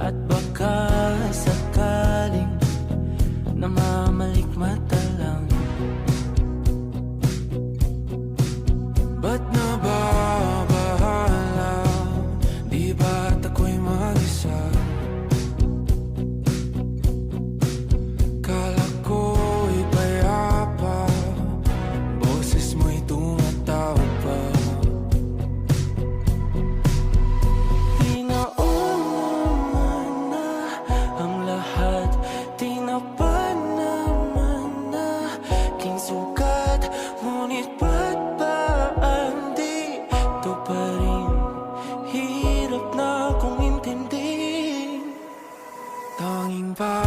At baka sakaling namamalikmata lang. Ba't nababahala? Di ba't ako'y mag-isa? Kala ko'y payapa, boses mo'y tumatawag pa. Di naman na ang lahat, di na pa naman na aking sugat. Ngunit ba't ba andito pa rin? Hirap na kong intindihin. Tanging pa